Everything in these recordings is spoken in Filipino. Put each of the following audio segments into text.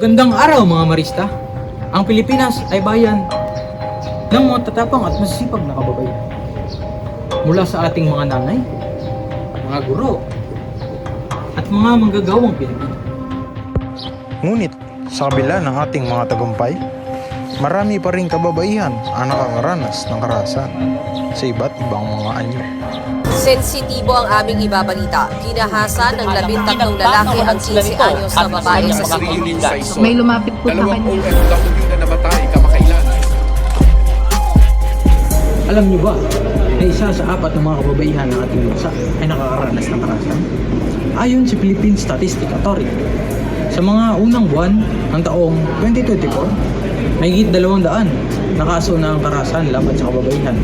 Magandang araw mga Marista. Ang Pilipinas ay bayan ng mga tatapang at masisipag na kababayan. Mula sa ating mga nanay, mga guro, at mga manggagawang Pilipino. Ngunit sa kabila ng ating mga tagumpay, marami pa rin kababaihan ang nakakaranas ng karahasan sa iba't ibang mga anyo. Sensitibo ang aming ibabalita. Ginahasan ng 13 lalaki ang 15 anyos na babae sa Cebu. May lumapit po sa Dalawang kanya. OFW na namatay kamakailan. Alam niyo ba na isa sa 4 ng mga kababaihan ng ating bansa ay nakakaranas ng karahasan? Ayon sa Philippine Statistics Authority, sa mga unang buwan ng taong 2024, mahigit 200 na kaso ng karahasan laban sa kababaihan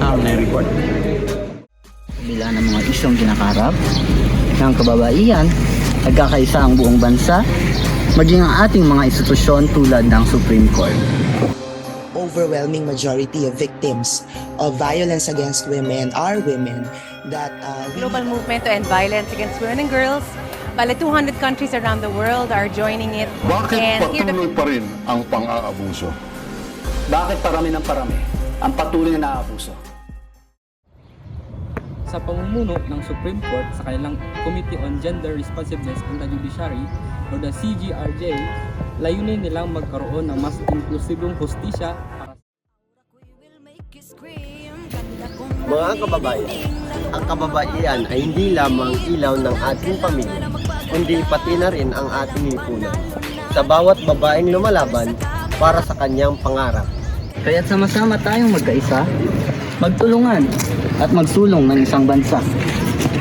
ang na-report. Bila ng mga isyong kinakarap ng kababaihan, nagkakaisa ang buong bansa, maging ang ating mga institusyon tulad ng Supreme Court. Overwhelming majority of victims of violence against women are women that Global movement to end violence against women and girls. Bale 200 countries around the world are joining it. Bakit And here patuloy pa rin ang pang-aabuso? Bakit parami ng parami ang patuloy na naabuso? Sa pamumuno ng Supreme Court sa kanilang Committee on Gender Responsiveness in the Judiciary o the CGRJ, layunin nilang magkaroon ng mas inklusibong hustisya para Mga kababayan, ang kababaihan ay hindi lamang ilaw ng ating pamilya, kundi pati na rin ang ating lipunan. Sa bawat babaeng lumalaban para sa kanyang pangarap. Kaya't sama-sama tayong magkaisa, magtulungan at magsulong ng isang bansa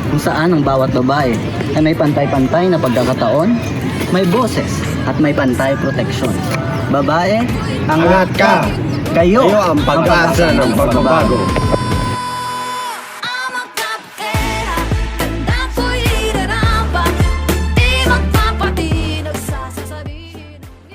kung saan ang bawat babae ay may pantay-pantay na pagkakataon, may boses at may pantay proteksyon. Babae, angat ka! Kayo ang pag-asa ng pagbabago.